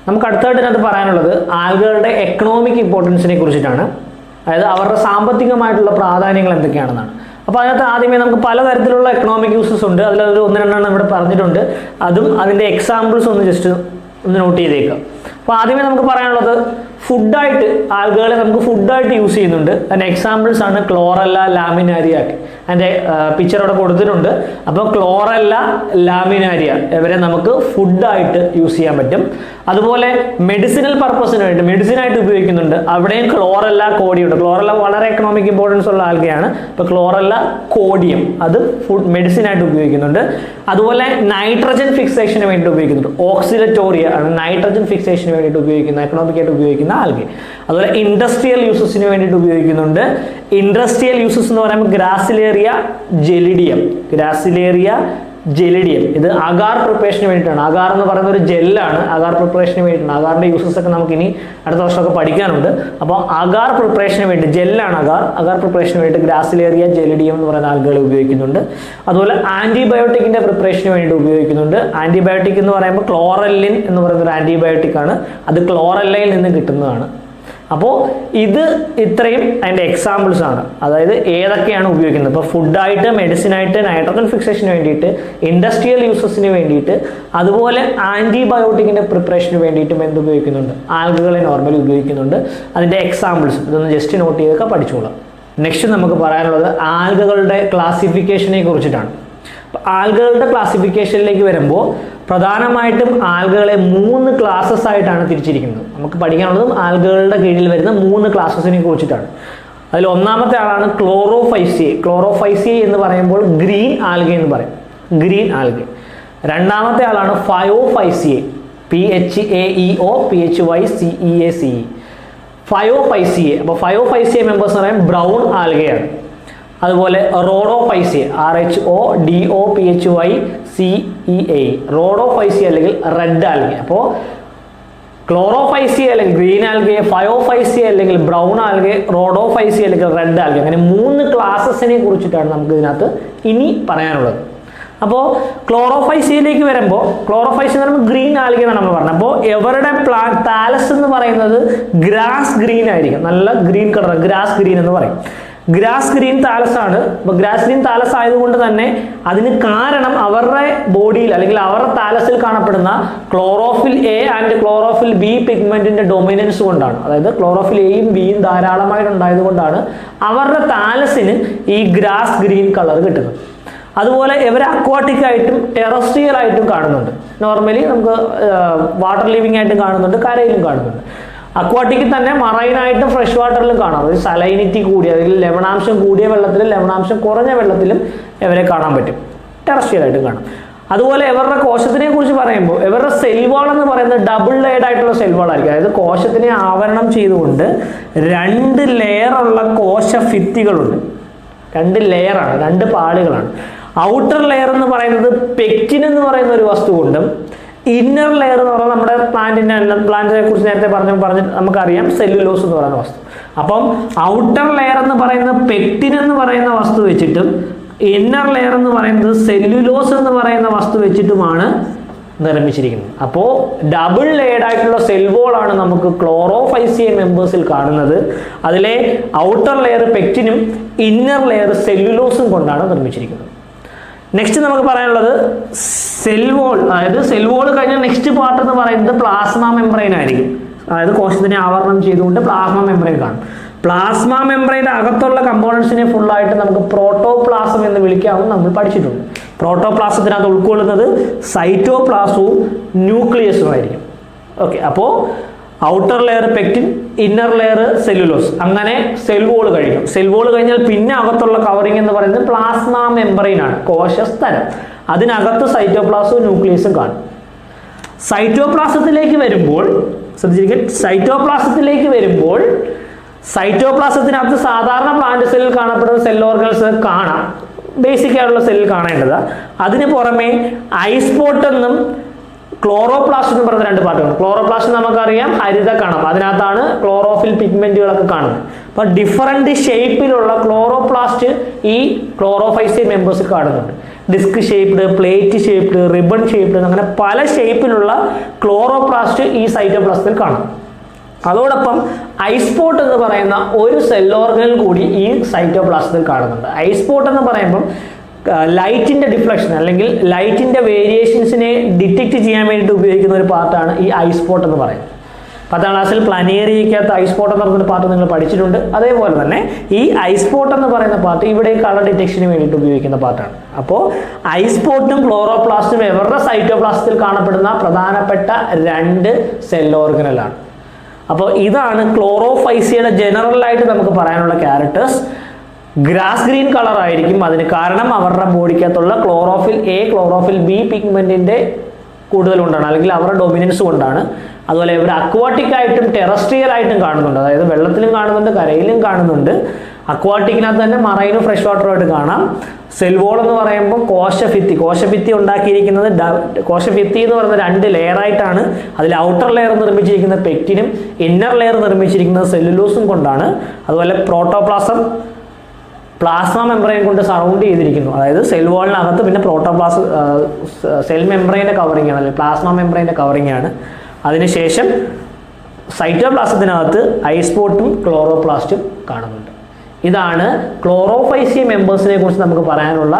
നമുക്ക് അടുത്തായിട്ട് ഇതിനകത്ത് പറയാനുള്ളത് ആൽഗകളുടെ എക്കണോമിക് ഇമ്പോർട്ടൻസിനെ കുറിച്ചിട്ടാണ്. അതായത് അവരുടെ സാമ്പത്തികമായിട്ടുള്ള പ്രാധാന്യങ്ങൾ എന്തൊക്കെയാണെന്നാണ്. അപ്പോൾ അതിനകത്ത് ആദ്യമേ നമുക്ക് പലതരത്തിലുള്ള എക്കണോമിക് യൂസസ് ഉണ്ട്. അതിലൊരു 1-2 ഇവിടെ പറഞ്ഞിട്ടുണ്ട്. അതും അതിൻ്റെ എക്സാമ്പിൾസ് ഒന്ന് ജസ്റ്റ് ഒന്ന് നോട്ട് ചെയ്തേക്കാം. അപ്പോൾ ആദ്യമേ നമുക്ക് പറയാനുള്ളത് ഫുഡായിട്ട് ആൽഗകളെ നമുക്ക് ഫുഡായിട്ട് യൂസ് ചെയ്യുന്നുണ്ട്. അതിൻ്റെ എക്സാമ്പിൾസ് ആണ് ക്ലോറല്ല, ലാമിനാരിയ ഒക്കെ. അതിൻ്റെ പിക്ചർ അവിടെ കൊടുത്തിട്ടുണ്ട്. അപ്പോൾ ക്ലോറല്ല, ലാമിനാരിയ ഇവരെ നമുക്ക് ഫുഡായിട്ട് യൂസ് ചെയ്യാൻ പറ്റും. അതുപോലെ മെഡിസിനൽ പർപ്പസിന് വേണ്ടി മെഡിസിനായിട്ട് ഉപയോഗിക്കുന്നുണ്ട്. അവിടെയും ക്ലോറല്ല, കോഡിയം ഉണ്ട്. ക്ലോറല്ല വളരെ എക്കണോമിക് ഇമ്പോർട്ടൻസ് ഉള്ള ആൽഗയാണ്. ഇപ്പോൾ ക്ലോറല്ല, കോഡിയം അത് ഫുഡ് മെഡിസിനായിട്ട് ഉപയോഗിക്കുന്നുണ്ട്. അതുപോലെ നൈട്രജൻ ഫിക്സേഷന് വേണ്ടി ഉപയോഗിക്കുന്നുണ്ട്. ഓക്സിലറ്റോറിയ ആണ് നൈട്രജൻ ഫിക്സേഷന് വേണ്ടിയിട്ട് ഉപയോഗിക്കുന്ന എക്കണോമിക്കായിട്ട് ഉപയോഗിക്കുന്ന ആൽഗെ. അതുപോലെ ഇൻഡസ്ട്രിയൽ യൂസസിന് വേണ്ടിയിട്ട് ഉപയോഗിക്കുന്നുണ്ട്. ഇൻഡസ്ട്രിയൽ യൂസസ് എന്ന് പറയുമ്പോൾ ഗ്രാസിലേറിയ ജെലിഡിയം, ഇത് അഗാർ പ്രിപ്പറേഷന് വേണ്ടിയിട്ടാണ്. അഗാർ എന്ന് പറയുന്ന ഒരു ജെല്ലാണ്, അഗാർ പ്രിപ്പറേഷന് വേണ്ടിയിട്ടാണ്. അഗാറിന്റെ യൂസസ് ഒക്കെ നമുക്ക് ഇനി അടുത്ത വർഷമൊക്കെ പഠിക്കാനുണ്ട്. അപ്പോൾ അഗാർ പ്രിപ്പറേഷന് വേണ്ടി ജെല്ലാണ് അഗാർ പ്രിപ്പറേഷന് വേണ്ടി ഗ്രാസിലേറിയ ജെലിഡിയം എന്ന് പറയുന്ന ആൽഗകൾ ഉപയോഗിക്കുന്നുണ്ട്. അതുപോലെ ആന്റിബയോട്ടിക്കിന്റെ പ്രിപ്പറേഷന് വേണ്ടി ഉപയോഗിക്കുന്നുണ്ട്. ആന്റിബയോട്ടിക് എന്ന് പറയുമ്പോൾ ക്ലോറല്ലിൻ എന്ന് പറയുന്ന ഒരു ആന്റിബയോട്ടിക് ആണ്. അത് ക്ലോറല്ലയിൽ നിന്ന് കിട്ടുന്നതാണ്. അപ്പോൾ ഇത് ഇത്രയും അതിൻ്റെ എക്സാമ്പിൾസ് ആണ്. അതായത് ഏതൊക്കെയാണ് ഉപയോഗിക്കുന്നത്. ഇപ്പോൾ ഫുഡായിട്ട്, മെഡിസിനായിട്ട്, നൈട്രജൻ ഫിക്സേഷന് വേണ്ടിയിട്ട്, ഇൻഡസ്ട്രിയൽ യൂസസിന് വേണ്ടിയിട്ട്, അതുപോലെ ആൻറ്റിബയോട്ടിക്കിൻ്റെ പ്രിപ്പറേഷന് വേണ്ടിയിട്ടും എന്ത് ഉപയോഗിക്കുന്നുണ്ട്, ആൽഗകളെ നോർമലി ഉപയോഗിക്കുന്നുണ്ട്. അതിൻ്റെ എക്സാമ്പിൾസ് ഇതൊന്ന് ജസ്റ്റ് നോട്ട് ചെയ്തൊക്കെ പഠിച്ചോളാം. നെക്സ്റ്റ് നമുക്ക് പറയാനുള്ളത് ആൽഗകളുടെ ക്ലാസിഫിക്കേഷനെ കുറിച്ചിട്ടാണ്. ആൽഗകളുടെ ക്ലാസിഫിക്കേഷനിലേക്ക് വരുമ്പോൾ പ്രധാനമായിട്ടും ആൽഗകളെ 3 ക്ലാസ്സസ് ആയിട്ടാണ് തിരിച്ചിരിക്കുന്നത്. നമുക്ക് പഠിക്കാനുള്ളതും ആൽഗകളുടെ കീഴിൽ വരുന്ന 3 ക്ലാസ്സസിനെ കുറിച്ചിട്ടാണ്. അതിൽ ഒന്നാമത്തെ ആളാണ് ക്ലോറോഫൈസിയ എന്ന് പറയുമ്പോൾ ഗ്രീൻ ആൽഗ എന്ന് പറയും, ഗ്രീൻ ആൽഗ. രണ്ടാമത്തെ ആളാണ് ഫയോഫൈസിയ, PHAEOPHYCEACE, ഫയോഫൈസിയ. അപ്പോൾ ഫയോഫൈസിയ മെമ്പേഴ്സ് എന്ന് പറയുമ്പോൾ ബ്രൗൺ ആൽഗയാണ്. അതുപോലെ റോഡോഫൈസിയ, RHODOPHYCEA, റോഡോഫൈസിയ അല്ലെങ്കിൽ റെഡ് ആൽഗ. അപ്പോൾ ക്ലോറോഫൈസിയ അല്ലെങ്കിൽ ഗ്രീൻ ആൽഗെ, ഫയോഫൈസിയ അല്ലെങ്കിൽ ബ്രൗൺ ആൽഗെ, റോഡോഫൈസിയ അല്ലെങ്കിൽ റെഡ് ആൽഗെ. അങ്ങനെ 3 ക്ലാസ്സസിനെ കുറിച്ചിട്ടാണ് നമുക്ക് ഇതിനകത്ത് ഇനി പറയാനുള്ളത്. അപ്പോൾ ക്ലോറോഫൈസിയയിലേക്ക് വരുമ്പോൾ ക്ലോറോഫൈസിയ എന്ന് പറയുമ്പോൾ ഗ്രീൻ ആൽഗ എന്നാണ് നമ്മൾ പറഞ്ഞത്. അപ്പോൾ ഇവരുടെ താലസ് എന്ന് പറയുന്നത് ഗ്രാസ് ഗ്രീൻ ആയിരിക്കും, നല്ല ഗ്രീൻ കളർ, ഗ്രാസ് ഗ്രീൻ എന്ന് പറയും. ഗ്രാസ് ഗ്രീൻ താലസ് ആണ്. അപ്പോൾ ഗ്രാസ് ഗ്രീൻ താലസ് ആയതുകൊണ്ട് തന്നെ അതിന് കാരണം അവരുടെ ബോഡിയിൽ അല്ലെങ്കിൽ അവരുടെ താലസിൽ കാണപ്പെടുന്ന chlorophyll A and chlorophyll B പിഗ്മെന്റിന്റെ ഡൊമിനൻസ് കൊണ്ടാണ്. അതായത് ക്ലോറോഫിൽ എയും ബിയും ധാരാളമായിട്ട് ഉണ്ടായതുകൊണ്ടാണ് അവരുടെ താലസിന് ഈ ഗ്രാസ് ഗ്രീൻ കളർ കിട്ടുന്നത്. അതുപോലെ ഇവർ അക്വാട്ടിക് ആയിട്ടും ടെറസ്ട്രിയൽ ആയിട്ടും കാണുന്നുണ്ട്. നോർമലി നമുക്ക് വാട്ടർ ലിവിംഗ് ആയിട്ടും കാണുന്നുണ്ട്, കരയിലും കാണുന്നുണ്ട്. അക്വാട്ടിക്കിൽ തന്നെ മറൈനായിട്ടും ഫ്രഷ് വാട്ടറിലും കാണാം. അതായത് സലൈനിറ്റി കൂടിയ, അല്ലെങ്കിൽ ലവണാംശം കൂടിയ വെള്ളത്തിലും ലവണാംശം കുറഞ്ഞ വെള്ളത്തിലും ഇവരെ കാണാൻ പറ്റും, ടെറസ്ട്രിയൽ ആയിട്ടും കാണാം. അതുപോലെ ഇവരുടെ കോശത്തിനെ കുറിച്ച് പറയുമ്പോൾ ഇവരുടെ സെൽവാൾ എന്ന് പറയുന്നത് ഡബിൾ ലെയർഡ് ആയിട്ടുള്ള സെൽവാൾ ആയിരിക്കും. അതായത് കോശത്തിനെ ആവരണം ചെയ്തുകൊണ്ട് 2 ലെയറുള്ള കോശ ഭിത്തികളുണ്ട്. 2 ലെയറാണ്, 2 പാളികളാണ്. ഔട്ടർ ലെയർ എന്ന് പറയുന്നത് പെക്റ്റിൻ എന്ന് പറയുന്ന ഒരു വസ്തു കൊണ്ടും, ഇന്നർ ലെയർ എന്ന് പറയുന്നത് നമ്മുടെ പ്ലാന്റിനെ കുറിച്ച് നേരത്തെ പറഞ്ഞ് നമുക്കറിയാം, സെല്ലുലോസ് എന്ന് പറയുന്ന വസ്തു. അപ്പം ഔട്ടർ ലെയർ എന്ന് പറയുന്നത് പെക്റ്റിൻ എന്ന് പറയുന്ന വസ്തു വെച്ചിട്ടും ഇന്നർ ലെയർ എന്ന് പറയുന്നത് സെല്ലുലോസ് എന്ന് പറയുന്ന വസ്തു വെച്ചിട്ടുമാണ് നിർമ്മിച്ചിരിക്കുന്നത്. അപ്പോൾ ഡബിൾ ലെയർഡ് ആയിട്ടുള്ള സെൽവോളാണ് നമുക്ക് ക്ലോറോഫൈസിയ മെമ്പേഴ്സിൽ കാണുന്നത്. അതിലെ ഔട്ടർ ലെയർ പെക്റ്റിനും ഇന്നർ ലെയർ സെല്ലുലോസും കൊണ്ടാണ് നിർമ്മിച്ചിരിക്കുന്നത്. നെക്സ്റ്റ് നമുക്ക് പറയാനുള്ളത് സെൽവോൾ. അതായത് സെൽവോൾ കഴിഞ്ഞാൽ നെക്സ്റ്റ് പാർട്ട് എന്ന് പറയുന്നത് പ്ലാസ്മ മെംബ്രെയിൻ ആയിരിക്കും. അതായത് കോശത്തിനെ ആവരണം ചെയ്തുകൊണ്ട് പ്ലാസ്മ മെംബ്രെയിൻ കാണും. പ്ലാസ്മ മെംബ്രെയിൻ്റെ അകത്തുള്ള കമ്പോണൻസിനെ ഫുള്ളായിട്ട് നമുക്ക് പ്രോട്ടോപ്ലാസം എന്ന് വിളിക്കാമെന്ന് നമ്മൾ പഠിച്ചിട്ടുണ്ട്. പ്രോട്ടോപ്ലാസത്തിനകത്ത് ഉൾക്കൊള്ളുന്നത് സൈറ്റോപ്ലാസവും ന്യൂക്ലിയസും ആയിരിക്കും. ഓക്കെ, അപ്പോൾ outer layer pectin, inner layer cellulose, അങ്ങനെ സെൽ വോൾ കഴിയും. സെൽ വോൾ കഴിഞ്ഞാൽ പിന്നെ അകത്തുള്ള കവറിംഗ് എന്ന് പറയുന്നത് പ്ലാസ്മ മെംബ്രെയിൻ ആണ്, കോശസ്ഥലം. അതിനകത്ത് സൈറ്റോപ്ലാസവും ന്യൂക്ലിയസും കാണും. സൈറ്റോപ്ലാസത്തിലേക്ക് വരുമ്പോൾ ശ്രദ്ധിച്ചിരിക്കുക, സൈറ്റോപ്ലാസത്തിനകത്ത് സാധാരണ പ്ലാന്റ് സെല്ലിൽ കാണപ്പെടുന്ന സെൽ ഓർഗൻസ് കാണാം, ബേസിക് ആയിട്ടുള്ള സെല്ലിൽ കാണേണ്ടത്. അതിന് പുറമെ ഐസ്പോട്ട് എന്നും ക്ലോറോപ്ലാസ്റ്റ് എന്ന് പറയുന്ന 2 പാർട്ടുകളുണ്ട്. ക്ലോറോപ്ലാസ്റ്റ് നമുക്കറിയാം ഹരിത കണം, അതിനകത്താണ് ക്ലോറോഫിൽ പിഗ്മെന്റുകളൊക്കെ കാണുന്നത്. അപ്പോൾ ഡിഫറൻറ്റ് ഷേപ്പിലുള്ള ക്ലോറോപ്ലാസ്റ്റ് ഈ ക്ലോറോഫൈസിയ മെമ്പേഴ്സിൽ കാണുന്നുണ്ട്. Disk shaped, plate shaped, ribbon shaped, അങ്ങനെ പല ഷേപ്പിലുള്ള ക്ലോറോപ്ലാസ്റ്റ് ഈ സൈറ്റോപ്ലാസത്തിൽ കാണാം. അതോടൊപ്പം ഐസ്പോട്ട് എന്ന് പറയുന്ന ഒരു സെൽ ഓർഗൻ കൂടി ഈ സൈറ്റോപ്ലാസത്തിൽ കാണുന്നുണ്ട്. ഐസ്പോട്ട് എന്ന് പറയുമ്പം ലൈറ്റിൻ്റെ ഡിഫ്ലക്ഷൻ അല്ലെങ്കിൽ ലൈറ്റിൻ്റെ വേരിയേഷൻസിനെ ഡിറ്റക്റ്റ് ചെയ്യാൻ വേണ്ടിയിട്ട് ഉപയോഗിക്കുന്ന ഒരു പാർട്ടാണ് ഈ ഐസ്പോട്ട് എന്ന് പറയുന്നത്. 10ാം ക്ലാസ്സിൽ പ്ലാനേറിയക്കകത്ത് ഐസ്പോട്ട് എന്ന് പറയുന്ന പാർട്ട് നിങ്ങൾ പഠിച്ചിട്ടുണ്ട്. അതേപോലെ തന്നെ ഈ ഐസ്പോട്ട് എന്ന് പറയുന്ന പാർട്ട് ഇവിടെ കളർ ഡിറ്റക്ഷന് വേണ്ടിയിട്ട് ഉപയോഗിക്കുന്ന പാർട്ടാണ്. അപ്പോൾ ഐസ്പോട്ടും ക്ലോറോപ്ലാസ്റ്റും ഇവരുടെ സൈറ്റോപ്ലാസത്തിൽ കാണപ്പെടുന്ന പ്രധാനപ്പെട്ട 2 സെൽ ഓർഗനലാണ്. അപ്പോൾ ഇതാണ് ക്ലോറോഫൈസിയയുടെ ജനറലായിട്ട് നമുക്ക് പറയാനുള്ള ക്യാരക്ടേഴ്സ്. ഗ്രാസ് ഗ്രീൻ കളർ ആയിരിക്കും. അതിന് കാരണം അവരുടെ ബോഡിക്കകത്തുള്ള ക്ലോറോഫിൽ എ, ക്ലോറോഫിൽ ബി പിഗ്മെന്റിന്റെ കൂടുതലുണ്ടാണ്, അല്ലെങ്കിൽ അവരുടെ ഡൊമിനൻസ് കൊണ്ടാണ്. അതുപോലെ ഇവർ അക്വാട്ടിക് ആയിട്ടും ടെറസ്ട്രിയൽ ആയിട്ടും കാണുന്നുണ്ട്. അതായത് വെള്ളത്തിലും കാണുന്നുണ്ട്, കരയിലും കാണുന്നുണ്ട്. അക്വാട്ടിക്കിനകത്ത് തന്നെ മറൈനും ഫ്രഷ് വാട്ടറുമായിട്ട് കാണാം. സെൽ വോൾ എന്ന് പറയുമ്പോൾ കോശഭിത്തി ഉണ്ടാക്കിയിരിക്കുന്നത് കോശഭിത്തി എന്ന് പറയുന്ന 2 ലെയറായിട്ടാണ്. അതിൽ ഔട്ടർ ലെയർ നിർമ്മിച്ചിരിക്കുന്നത് പെക്റ്റിനും ഇന്നർ ലെയർ നിർമ്മിച്ചിരിക്കുന്നത് സെല്ലുലോസും കൊണ്ടാണ്. അതുപോലെ പ്രോട്ടോപ്ലാസം പ്ലാസ്മ മെംബ്രെയിൻ കൊണ്ട് സറൗണ്ട് ചെയ്തിരിക്കുന്നു. അതായത് സെൽ വാളിനകത്ത് പിന്നെ സെൽ മെംബ്രെയിൻ്റെ കവറിംഗ് ആണ്, അല്ലെങ്കിൽ പ്ലാസ്മ മെംബ്രെയിൻ്റെ കവറിംഗ് ആണ്. അതിനുശേഷം സൈറ്റോപ്ലാസത്തിനകത്ത് ഐസ്പോട്ടും ക്ലോറോപ്ലാസ്റ്റും കാണുന്നുണ്ട്. ഇതാണ് ക്ലോറോഫൈസിയ മെമ്പേഴ്സിനെ കുറിച്ച് നമുക്ക് പറയാനുള്ള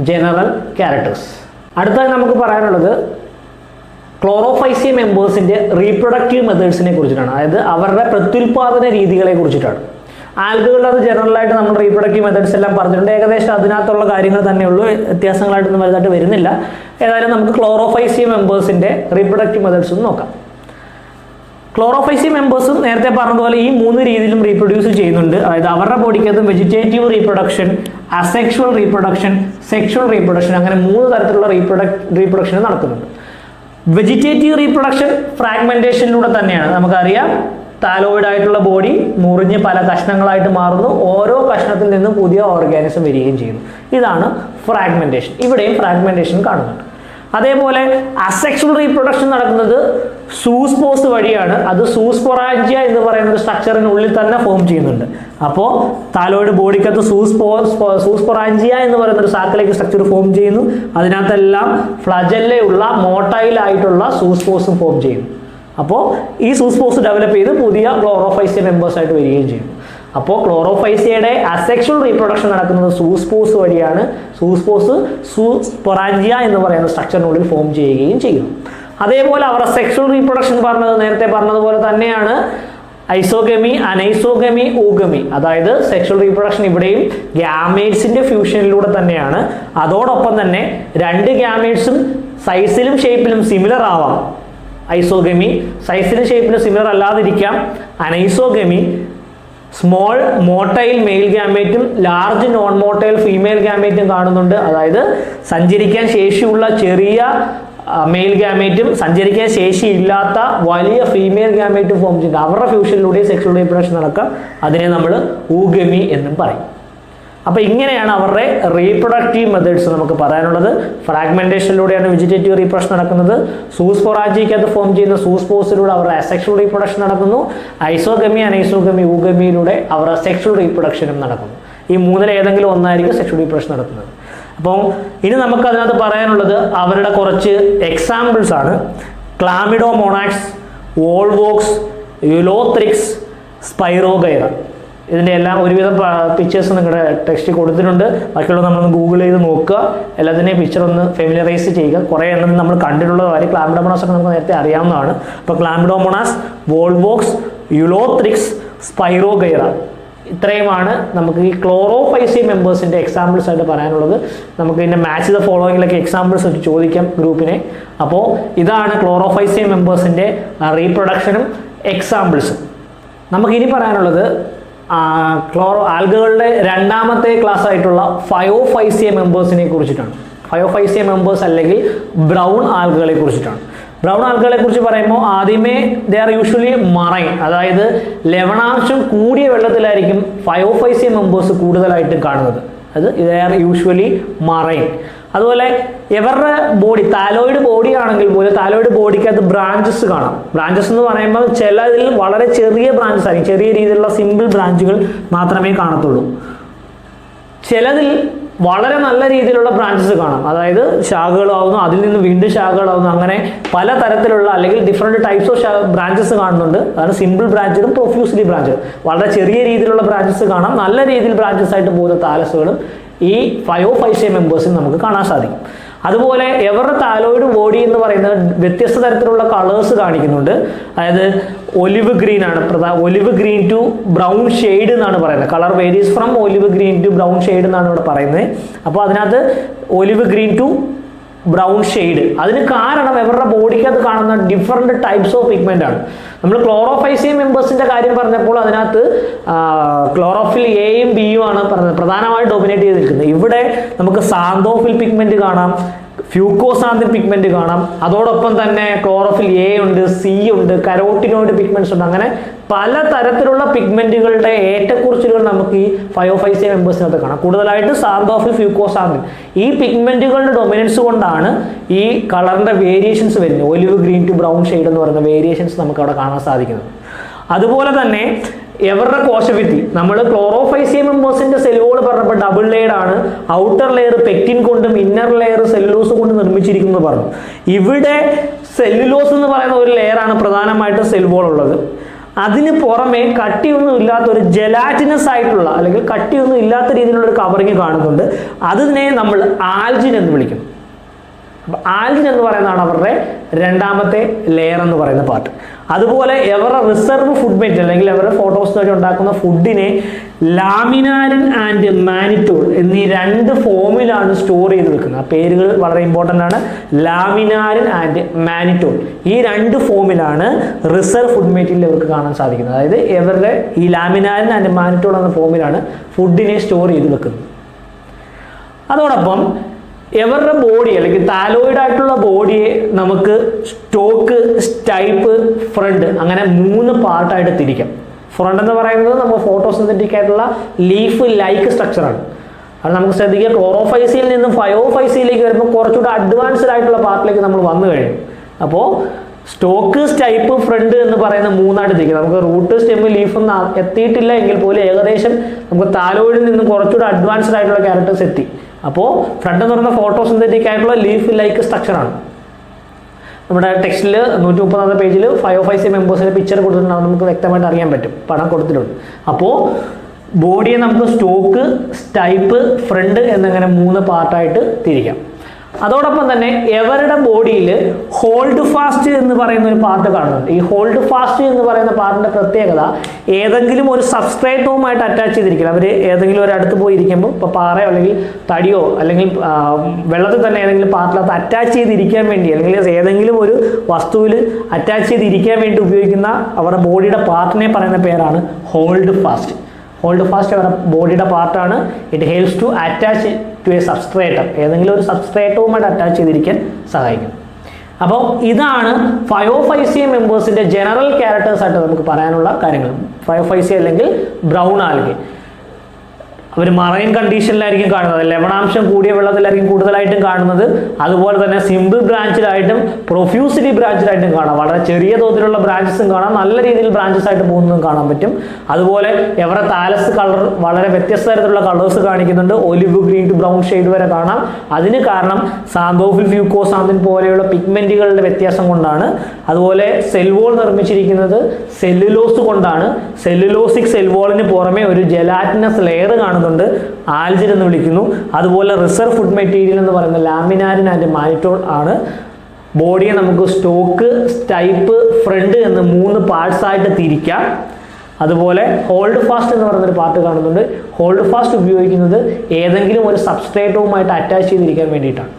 ജനറൽ ക്യാരക്ടേഴ്സ്. അടുത്തതായി നമുക്ക് പറയാനുള്ളത് ക്ലോറോഫൈസിയ മെമ്പേഴ്സിൻ്റെ റീപ്രൊഡക്റ്റീവ് മെത്തേഡ്സിനെ കുറിച്ചിട്ടാണ്. അതായത് അവരുടെ പ്രത്യുൽപാദന രീതികളെ കുറിച്ചിട്ടാണ്. ആൽഗകളിൽ അത് ജനറലായിട്ട് നമ്മൾ റീപ്രൊഡക്റ്റീവ് മെത്തേഡ്സ് എല്ലാം പറഞ്ഞിട്ടുണ്ട്. ഏകദേശം അതിനകത്തുള്ള കാര്യങ്ങൾ തന്നെയുള്ളൂ, വ്യത്യാസങ്ങളായിട്ടൊന്നും വലുതായിട്ട് വരുന്നില്ല. ഏതായാലും നമുക്ക് ക്ലോറോഫൈസിയ മെമ്പേഴ്സിൻ്റെ റീപ്രൊഡക്റ്റീവ് മെത്തേഡ്സ് ഒന്ന് നോക്കാം. ക്ലോറോഫൈസിയ മെമ്പേഴ്സും നേരത്തെ പറഞ്ഞതുപോലെ ഈ 3 രീതിയിലും റീപ്രൊഡ്യൂസ് ചെയ്യുന്നുണ്ട്. അതായത് അവരുടെ ബോഡിക്കകത്ത് vegetative reproduction, asexual reproduction, sexual reproduction, അങ്ങനെ 3 തരത്തിലുള്ള റീപ്രൊഡക്ഷൻ നടക്കുന്നുണ്ട്. വെജിറ്റേറ്റീവ് റീപ്രൊഡക്ഷൻ ഫ്രാഗ്മെന്റേഷനിലൂടെ തന്നെയാണ്. നമുക്കറിയാം, താലോയിഡ് ആയിട്ടുള്ള ബോഡി മുറിഞ്ഞ് പല കഷ്ണങ്ങളായിട്ട് മാറുന്നു. ഓരോ കഷ്ണത്തിൽ നിന്നും പുതിയ ഓർഗാനിസം വരികയും ചെയ്യുന്നു. ഇതാണ് ഫ്രാഗ്മെന്റേഷൻ. ഇവിടെയും ഫ്രാഗ്മെന്റേഷൻ കാണുന്നുണ്ട്. അതേപോലെ അസെക്ഷുവൽ റീപ്രൊഡക്ഷൻ നടക്കുന്നത് സൂസ്പോസ് വഴിയാണ്. അത് സൂസ്പൊറാഞ്ചിയ എന്ന് പറയുന്ന ഒരു സ്ട്രക്ചറിനുള്ളിൽ തന്നെ ഫോം ചെയ്യുന്നുണ്ട്. അപ്പോൾ താലോയിഡ് ബോഡിക്കകത്ത് സൂസ്പൊറാഞ്ചിയ എന്ന് പറയുന്ന ഒരു സാക്കലേക്ക് സ്ട്രക്ചർ ഫോം ചെയ്യുന്നു. അതിനകത്തെല്ലാം ഫ്ലജല്ലയുള്ള മോട്ടൈൽ ആയിട്ടുള്ള സൂസ്പോസും ഫോം ചെയ്യുന്നു. അപ്പോൾ ഈ സൂസ്പോസ് ഡെവലപ്പ് ചെയ്ത് പുതിയ ക്ലോറോഫൈസിയ മെമ്പേഴ്സ് ആയിട്ട് വരികയും ചെയ്യും. അപ്പോൾ ക്ലോറോഫൈസിയയുടെ അസെക്ഷുവൽ റീപ്രൊഡക്ഷൻ നടക്കുന്നത് സൂസ്പോസ് വഴിയാണ്. സൂസ്പൊറാഞ്ചിയ എന്ന് പറയുന്ന സ്ട്രക്ചറിനുള്ളിൽ ഫോം ചെയ്യുകയും ചെയ്യുന്നു. അതേപോലെ അവരുടെ സെക്ഷുവൽ റീപ്രൊഡക്ഷൻ നേരത്തെ പറഞ്ഞതുപോലെ തന്നെയാണ്. ഐസോഗമി, അനൈസോഗമി, ഊഗമി. അതായത് സെക്ഷുവൽ റീപ്രൊഡക്ഷൻ ഇവിടെയും ഗ്യാമേറ്റ്സിന്റെ ഫ്യൂഷനിലൂടെ തന്നെയാണ്. അതോടൊപ്പം തന്നെ 2 ഗ്യാമേറ്റ്സും സൈസിലും ഷേപ്പിലും സിമിലർ ആവാം. ഐസോഗമി സൈസിലും ഷേപ്പിലും സിമിലർ അല്ലാതിരിക്കാം. അനൈസോഗമി സ്മോൾ മോട്ടൈൽ മെയിൽ ഗാമേറ്റും ലാർജ് നോൺ മോട്ടൈൽ ഫീമെയിൽ ഗാമേറ്റും കാണുന്നുണ്ട്. അതായത് സഞ്ചരിക്കാൻ ശേഷിയുള്ള ചെറിയ മെയിൽ ഗാമേറ്റും സഞ്ചരിക്കാൻ ശേഷിയില്ലാത്ത വലിയ ഫീമെയിൽ ഗാമേറ്റും ഫോം ചെയ്യുന്നത്. അവരുടെ ഫ്യൂഷനിലൂടെ സെക്ഷുവൽ റീപ്രൊഡക്ഷൻ നടക്കാം. അതിനെ നമ്മൾ ഊഗമി എന്നും പറയും. അപ്പോൾ ഇങ്ങനെയാണ് അവരുടെ റീപ്രൊഡക്റ്റീവ് മെത്തേഡ്സ് നമുക്ക് പറയാനുള്ളത്. ഫ്രാഗ്മെന്റേഷനിലൂടെയാണ് വെജിറ്റേറ്റീവ് റീപ്രൊഡക്ഷൻ നടക്കുന്നത്. സൂസ്പൊറാഞ്ചിക്കകത്ത് ഫോം ചെയ്യുന്ന സൂസ്പോസിലൂടെ അവരുടെ അസെക്ഷുവൽ റീപ്രൊഡക്ഷൻ നടക്കുന്നു. ഐസോഗമി, അനൈസോഗമി, ഊഗമിയിലൂടെ അവരുടെ സെക്ഷുവൽ റീപ്രൊഡക്ഷനും നടക്കുന്നു. ഈ 3-ൽ ഏതെങ്കിലും ഒന്നായിരിക്കും സെക്ഷുവൽ റീപ്രൊഡക്ഷൻ നടത്തുന്നത്. അപ്പോൾ ഇനി നമുക്ക് അതിനകത്ത് പറയാനുള്ളത് അവരുടെ കുറച്ച് എക്സാമ്പിൾസ് ആണ്. ക്ലാമിഡോമോണാക്സ്, വോൾവോക്സ്, യുലോത്രിക്സ്, സ്പൈറോഗൈറ. ഇതിൻ്റെ എല്ലാം ഒരുവിധം പിക്ചേഴ്സ് നിങ്ങളുടെ ടെക്സ്റ്റിൽ കൊടുത്തിട്ടുണ്ട്. ബാക്കിയുള്ള നമ്മളൊന്ന് ഗൂഗിൾ ചെയ്ത് നോക്കുക. എല്ലാത്തിൻ്റെയും പിക്ചർ ഒന്ന് ഫെമിലറൈസ് ചെയ്യുക. കുറേ എണ്ണം നമ്മൾ കണ്ടിട്ടുള്ള കാര്യം. ക്ലാമിഡോമോണാസ് ഒക്കെ നമുക്ക് നേരത്തെ അറിയാവുന്നതാണ്. അപ്പോൾ ക്ലാമിഡോമോണാസ്, വോൾവോക്സ്, യുലോത്രിക്സ്, സ്പൈറോഗൈറ, ഇത്രയുമാണ് നമുക്ക് ഈ ക്ലോറോഫൈസിയ മെമ്പേഴ്സിൻ്റെ എക്സാമ്പിൾസ് ആയിട്ട് പറയാനുള്ളത്. നമുക്ക് ഇതിൻ്റെ മാച്ച് ദ ഫോളോയിങ്ങിലൊക്കെ എക്സാമ്പിൾസ് വെച്ച് ചോദിക്കാം ഗ്രൂപ്പിനെ. അപ്പോൾ ഇതാണ് ക്ലോറോഫൈസിയ മെമ്പേഴ്സിൻ്റെ റീപ്രൊഡക്ഷനും എക്സാമ്പിൾസും. നമുക്കിനി പറയാനുള്ളത് ആൽഗകളുടെ 2ാമത്തെ ക്ലാസ് ആയിട്ടുള്ള ഫയോഫൈസിയ മെമ്പേഴ്സിനെ കുറിച്ചിട്ടാണ്. ഫയോഫൈസിയ മെമ്പേഴ്സ് അല്ലെങ്കിൽ ബ്രൗൺ ആൽഗകളെ കുറിച്ചിട്ടാണ്. ബ്രൗൺ ആൽഗകളെ കുറിച്ച് പറയുമ്പോൾ ആദ്യമേ ദേ ആർ യൂഷ്വലി മറൈൻ, അതായത് ലവണാംശം കൂടിയ വെള്ളത്തിലായിരിക്കും ഫയോഫൈസിയ മെമ്പേഴ്സ് കൂടുതലായിട്ട് കാണുന്നത്. അത് ദേ ആർ യൂഷ്വലി മറൈൻ. അതുപോലെ ഇവരുടെ ബോഡി താലോയിഡ് ബോഡി ആണെങ്കിൽ പോലും താലോയിഡ് ബോഡിക്കകത്ത് ബ്രാഞ്ചസ് കാണാം. ബ്രാഞ്ചസ് എന്ന് പറയുമ്പോൾ ചിലതിൽ വളരെ ചെറിയ ബ്രാഞ്ചസ് ആയിരിക്കും, ചെറിയ രീതിയിലുള്ള സിമ്പിൾ ബ്രാഞ്ചുകൾ മാത്രമേ കാണത്തുള്ളൂ. ചിലതിൽ വളരെ നല്ല രീതിയിലുള്ള ബ്രാഞ്ചസ് കാണാം. അതായത് ശാഖകളാവുന്നു, അതിൽ നിന്ന് വീണ്ടും ശാഖകളാവുന്നു, അങ്ങനെ പല തരത്തിലുള്ള അല്ലെങ്കിൽ ഡിഫറെൻറ്റ് ടൈപ്സ് ഓഫ് ബ്രാഞ്ചസ് കാണുന്നുണ്ട്. അതാണ് സിമ്പിൾ ബ്രാഞ്ചും പ്രൊഫ്യൂസ്ലി ബ്രാഞ്ചും. വളരെ ചെറിയ രീതിയിലുള്ള ബ്രാഞ്ചസ് കാണാം, നല്ല രീതിയിൽ ബ്രാഞ്ചസ് ആയിട്ട് പോകുന്ന താലസുകളും ഈ 505C മെമ്പേഴ്സിന് നമുക്ക് കാണാൻ സാധിക്കും. അതുപോലെ ഇവരുടെ താലോയിഡ് ബോഡി എന്ന് പറയുന്നത് വ്യത്യസ്ത തരത്തിലുള്ള കളേഴ്സ് കാണിക്കുന്നുണ്ട്. അതായത് ഒലിവ് ഗ്രീൻ ആണ്, olive green to brown shade എന്നാണ് പറയുന്നത്. Colour varies from olive green to brown shade എന്നാണ് ഇവിടെ പറയുന്നത്. അപ്പോൾ അതിനകത്ത് olive green to brown shade, അതിന് കാരണം ഇവരുടെ ബോഡിക്കകത്ത് കാണുന്ന ഡിഫറെൻറ്റ് ടൈപ്സ് ഓഫ് പിഗ്മെൻ്റ് ആണ്. നമ്മൾ ക്ലോറോഫൈസി മെമ്പേഴ്സിൻ്റെ കാര്യം പറഞ്ഞപ്പോൾ അതിനകത്ത് ക്ലോറോഫിൽ എയും ബിയും ആണ് പറഞ്ഞത് പ്രധാനമായും ഡൊമിനേറ്റ് ചെയ്ത് നിൽക്കുന്നത്. ഇവിടെ നമുക്ക് സാന്തോഫിൽ പിഗ്മെൻറ്റ് കാണാം, ഫ്യൂക്കോസാന്തിൻ പിഗ്മെന്റ് കാണാം, അതോടൊപ്പം തന്നെ ക്ലോറോഫിൽ എ ഉണ്ട്, സി ഉണ്ട്, കരോട്ടിനോയിഡ് പിഗ്മെന്റ്സ് ഉണ്ട്. അങ്ങനെ പല തരത്തിലുള്ള പിഗ്മെന്റുകളുടെ ഏറ്റക്കുറിച്ചിലുകൾ നമുക്ക് ഈ 505C മെമ്പേഴ്സിനകത്ത് കാണാം. കൂടുതലായിട്ട് സാന്തോഫിൽ, ഫ്യൂക്കോസാന്തിൻ ഈ പിഗ്മെന്റുകളുടെ ഡൊമിനൻസ് കൊണ്ടാണ് ഈ കളറിന്റെ വേരിയേഷൻസ് വരുന്നത്. Olive green to brown shade എന്ന് പറയുന്ന വേരിയേഷൻസ് നമുക്ക് അവിടെ കാണാൻ സാധിക്കുന്നത്. അതുപോലെ തന്നെ ഇവരുടെ കോശഭിത്തി, നമ്മൾ ക്ലോറോഫൈസി മെമ്പേഴ്സിന്റെ സെല്ലുകൾ പറഞ്ഞപ്പോൾ ഡബിൾ ലെയർ ആണ്. ഔട്ടർ ലെയർ പെക്റ്റിൻ കൊണ്ടും ഇന്നർ ലെയർ സെല്ലുലോസ് കൊണ്ട് നിർമ്മിച്ചിരിക്കുന്നു പറഞ്ഞു. ഇവിടെ സെല്ലുലോസ് എന്ന് പറയുന്ന ഒരു ലെയർ ആണ് പ്രധാനമായിട്ട് സെൽ വോൾ ഉള്ളത്. അതിന് പുറമെ കട്ടിയൊന്നും ഇല്ലാത്ത ഒരു ജെലാറ്റിനസ് ആയിട്ടുള്ള അല്ലെങ്കിൽ കട്ടിയൊന്നും ഇല്ലാത്ത രീതിയിലുള്ള ഒരു കവറിങ് കാണുന്നുണ്ട്. അതിനെ നമ്മൾ ആൽജിൻ എന്ന് വിളിക്കും. ആൽജിൻ എന്ന് പറയുന്നതാണ് അവരുടെ രണ്ടാമത്തെ ലെയർ എന്ന് പറയുന്ന പാർട്ട്. അതുപോലെ ഇവരുടെ റിസർവ് ഫുഡ് മെറ്റീരിയൽ അല്ലെങ്കിൽ ഇവരുടെ ഫോട്ടോസ് വഴി ഉണ്ടാക്കുന്ന ഫുഡിനെ ലാമിനാരിൻ ആൻഡ് മാനിറ്റോൾ എന്നീ രണ്ട് ഫോമിലാണ് സ്റ്റോർ ചെയ്ത് വെക്കുന്നത്. ആ പേരുകൾ വളരെ ഇമ്പോർട്ടൻ്റ് ആണ്. ലാമിനാരിൻ ആൻഡ് മാനിറ്റോൾ ഈ രണ്ട് ഫോമിലാണ് റിസർവ് ഫുഡ് മെറ്റീരിയൽ ഇവർക്ക് കാണാൻ സാധിക്കുന്നത്. അതായത് ഇവരുടെ ഈ ലാമിനാരിൻ ആൻഡ് മാനിറ്റോൾ എന്ന ഫോമിലാണ് ഫുഡിനെ സ്റ്റോർ ചെയ്ത് വെക്കുന്നത്. അതോടൊപ്പം ഇവരുടെ ബോഡി അല്ലെങ്കിൽ താലോയിഡ് ആയിട്ടുള്ള ബോഡിയെ നമുക്ക് സ്റ്റോക്ക്, സ്റ്റൈപ്പ്, ഫ്രണ്ട് അങ്ങനെ 3 പാർട്ടായിട്ട് തിരിക്കാം. ഫ്രണ്ട് എന്ന് പറയുന്നത് നമ്മൾ ഫോട്ടോസിന്തറ്റിക് ആയിട്ടുള്ള ലീഫ് ലൈക്ക് സ്ട്രക്ചറാണ്. അത് നമുക്ക് ശ്രദ്ധിക്കുക, ക്ലോറോഫൈസിയിൽ നിന്നും 505C വരുമ്പോൾ കുറച്ചുകൂടെ അഡ്വാൻസ്ഡ് ആയിട്ടുള്ള പാർട്ടിലേക്ക് നമ്മൾ വന്നു കഴിഞ്ഞു. അപ്പോൾ സ്റ്റോക്ക്, സ്റ്റൈപ്പ്, ഫ്രണ്ട് എന്ന് പറയുന്ന 3ആയിട്ട് തിരിക്കുക. നമുക്ക് റൂട്ട്, സ്റ്റെം, ലീഫ് ഒന്നും എത്തിയിട്ടില്ല എങ്കിൽ പോലും ഏകദേശം നമുക്ക് താലോയിഡിൽ നിന്നും കുറച്ചുകൂടെ അഡ്വാൻസ്ഡ് ആയിട്ടുള്ള ക്യാരക്ടേഴ്സ് എത്തി. അപ്പോൾ ഫ്രണ്ട് എന്ന് പറയുന്ന ഫോട്ടോസിന്തറ്റിക് ആയിട്ടുള്ള ലീഫ് ലൈക്ക് സ്ട്രക്ചറാണ്. നമ്മുടെ ടെക്സ്റ്റിൽ 130 പേജിൽ 505C മെമ്പേഴ്സിന്റെ പിക്ചർ കൊടുത്തിട്ടുണ്ടാവും, നമുക്ക് വ്യക്തമായിട്ട് അറിയാൻ പറ്റും, പടം കൊടുത്തിട്ടുണ്ട്. അപ്പോൾ ബോഡിയെ നമുക്ക് സ്റ്റോക്ക്, സ്റ്റൈപ്പ്, ഫ്രണ്ട് എന്നിങ്ങനെ 3 പാർട്ടായിട്ട് തിരിക്കാം. അതോടൊപ്പം തന്നെ ഇവരുടെ ബോഡിയിൽ ഹോൾഡ് ഫാസ്റ്റ് എന്ന് പറയുന്ന ഒരു പാർട്ട് കാണുന്നുണ്ട്. ഈ ഹോൾഡ് ഫാസ്റ്റ് എന്ന് പറയുന്ന പാർട്ടിന്റെ പ്രത്യേകത ഏതെങ്കിലും ഒരു സബ്സ്ട്രേറ്റുമായിട്ട് അറ്റാച്ച് ചെയ്തിരിക്കില്ല. അവർ ഏതെങ്കിലും ഒരു അടുത്ത് പോയി ഇരിക്കുമ്പോൾ ഇപ്പോൾ പാറയോ അല്ലെങ്കിൽ തടിയോ അല്ലെങ്കിൽ വെള്ളത്തിൽ തന്നെ ഏതെങ്കിലും പാർട്ടിനകത്ത് അറ്റാച്ച് ചെയ്തിരിക്കാൻ വേണ്ടി അല്ലെങ്കിൽ ഏതെങ്കിലും ഒരു വസ്തുവിൽ അറ്റാച്ച് ചെയ്തിരിക്കാൻ വേണ്ടി ഉപയോഗിക്കുന്ന അവരുടെ ബോഡിയുടെ പാർട്ടിനെ പറയുന്ന പേരാണ് ഹോൾഡ് ഫാസ്റ്റ്. ഹോൾഡ് ഫാസ്റ്റ് അവരുടെ ബോഡിയുടെ പാർട്ടാണ്. It helps to attach to a substrate, ഏതെങ്കിലും ഒരു സബ്സ്ട്രേറ്റവുമായിട്ട് അറ്റാച്ച് ചെയ്തിരിക്കാൻ സഹായിക്കും. അപ്പോൾ ഇതാണ് 505C മെമ്പേഴ്സിൻ്റെ ജനറൽ ക്യാരക്ടേഴ്സ് ആയിട്ട് നമുക്ക് പറയാനുള്ള കാര്യങ്ങൾ. 505C അല്ലെങ്കിൽ ബ്രൗൺ ആൽഗെ അവർ മറൈൻ കണ്ടീഷനിലായിരിക്കും കാണുന്നത്, ലവണാംശം കൂടിയ വെള്ളത്തിലായിരിക്കും കൂടുതലായിട്ടും കാണുന്നത്. അതുപോലെ തന്നെ സിമ്പിൾ ബ്രാഞ്ചിലായിട്ടും പ്രൊഫ്യൂസ്ലി ബ്രാഞ്ചിലായിട്ടും കാണാം. വളരെ ചെറിയ തോതിലുള്ള ബ്രാഞ്ചസും കാണാം, നല്ല രീതിയിൽ ബ്രാഞ്ചസ് ആയിട്ട് പോകുന്നതും കാണാൻ പറ്റും. അതുപോലെ ഇവരുടെ താലസ് കളർ വളരെ വ്യത്യസ്ത തരത്തിലുള്ള കളേഴ്സ് കാണിക്കുന്നുണ്ട്. Olive green to brown shade വരെ കാണാം. അതിന് കാരണം സാന്തോഫിൽ, ഫ്യൂക്കോസാന്തിൻ പോലെയുള്ള പിഗ്മെന്റുകളുടെ വ്യത്യാസം കൊണ്ടാണ്. അതുപോലെ സെൽ വോൾ നിർമ്മിച്ചിരിക്കുന്നത് സെല്ലുലോസ് കൊണ്ടാണ്. സെല്ലുലോസിക് സെൽ വോളിന് പുറമെ ഒരു ജെലാറ്റിനസ് ലെയർ കാണുന്നു, ആൽജിൻ എന്ന് വിളിക്കുന്നു. അതുപോലെ റിസർവ് ഫുഡ് മെറ്റീരിയൽ എന്ന് പറയുന്ന ലാമിനാരിൻ ആൻഡ് മാനിറ്റോൾ ആണ്. ബോഡിയെ നമുക്ക് സ്റ്റോക്ക്, സ്റ്റൈപ്പ്, ഫ്രണ്ട് എന്ന് 3 പാർട്സ് ആയിട്ട് തിരിക്കാം. അതുപോലെ ഹോൾഡ് ഫാസ്റ്റ് എന്ന് പറയുന്നൊരു പാർട്ട് കാണുന്നുണ്ട്. ഹോൾഡ് ഫാസ്റ്റ് ഉപയോഗിക്കുന്നത് ഏതെങ്കിലും ഒരു സബ്സ്ട്രേറ്റവുമായിട്ട് അറ്റാച്ച് ചെയ്തിരിക്കാൻ വേണ്ടിയിട്ടാണ്.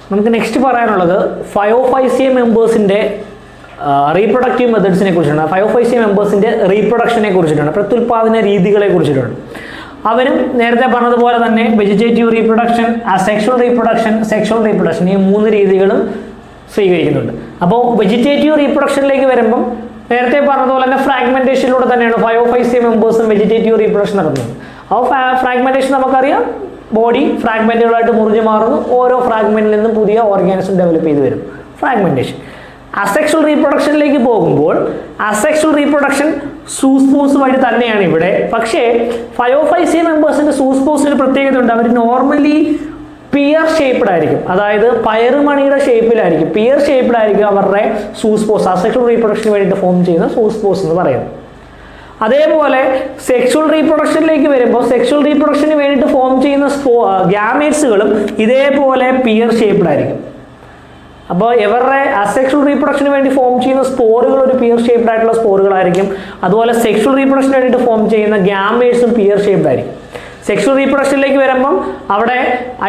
നമുക്ക് നെക്സ്റ്റ് പറയാനുള്ളത് 505C മെമ്പേഴ്സിൻ്റെ റീപ്രൊഡക്റ്റീവ് മെത്തേഡ്സിനെ കുറിച്ചാണ്. 505C മെമ്പേഴ്സിൻ്റെ റീപ്രൊഡക്ഷനെ കുറിച്ചിട്ടാണ്, പ്രത്യുൽപാദന രീതികളെ കുറിച്ചിട്ടാണ്. അവരും നേരത്തെ പറഞ്ഞതുപോലെ തന്നെ vegetative reproduction, asexual reproduction, sexual reproduction ഈ 3 രീതികളും സ്വീകരിക്കുന്നുണ്ട്. അപ്പോൾ വെജിറ്റേറ്റീവ് റീപ്രൊഡക്ഷനിലേക്ക് വരുമ്പം നേരത്തെ പറഞ്ഞതുപോലെ തന്നെ ഫ്രാഗ്മെന്റേഷനിലൂടെ തന്നെയാണ് 505C മെമ്പേഴ്സും വെജിറ്റേറ്റീവ് റീപ്രൊഡക്ഷൻ നടത്തുന്നത്. അപ്പോൾ ഫ്രാഗ്മെന്റേഷൻ നമുക്കറിയാം, ബോഡി ഫ്രാഗ്മെന്റുകളായിട്ട് മുറിഞ്ഞു മാറുന്നു, ഓരോ ഫ്രാഗ്മെന്റിൽ നിന്നും പുതിയ ഓർഗാനിസം ഡെവലപ്പ് ചെയ്ത് വരും, ഫ്രാഗ്മെന്റേഷൻ. അസെക്ഷൽ റീപ്രൊഡക്ഷനിലേക്ക് പോകുമ്പോൾ അസെക്ഷൽ റീപ്രൊഡക്ഷൻ സൂസ്പോസ് വഴി തന്നെയാണ് ഇവിടെ. പക്ഷേ 505C മെമ്പേഴ്സിന്റെ സൂസ്പോസിന് പ്രത്യേകത ഉണ്ട്. അവർ നോർമലി പിയർ ഷേപ്ഡ് ആയിരിക്കും, അതായത് പയറുമണിയുടെ ഷേപ്പിലായിരിക്കും, പിയർ ഷേപ്ഡ് ആയിരിക്കും അവരുടെ സൂസ്പോസ്, അസെക്ഷൽ റീപ്രൊഡക്ഷന് വേണ്ടിയിട്ട് ഫോം ചെയ്യുന്ന സൂസ്പോസ് എന്ന് പറയുന്നത്. അതേപോലെ സെക്ഷൽ റീപ്രൊഡക്ഷനിലേക്ക് വരുമ്പോൾ സെക്ഷൽ റീപ്രൊഡക്ഷന് വേണ്ടിയിട്ട് ഫോം ചെയ്യുന്ന ഗ്യാമേറ്റ്സുകളും ഇതേപോലെ പിയർ ഷേപ്ഡ് ആയിരിക്കും. അപ്പോൾ ഇവരുടെ അസെക്ഷൽ റീപ്രൊഡക്ഷന് വേണ്ടി ഫോം ചെയ്യുന്ന സ്പോറുകൾ ഒരു പിയർ ഷേപ്ഡ് ആയിട്ടുള്ള സ്പോറുകളായിരിക്കും. അതുപോലെ സെക്ഷൽ റീപ്രൊഡക്ഷന് വേണ്ടിയിട്ട് ഫോം ചെയ്യുന്ന ഗ്യാമേറ്റ്സും പിയർ ഷേപ്ഡ് ആയിരിക്കും. സെക്ഷൽ റീപ്രൊഡക്ഷനിലേക്ക് വരുമ്പം അവിടെ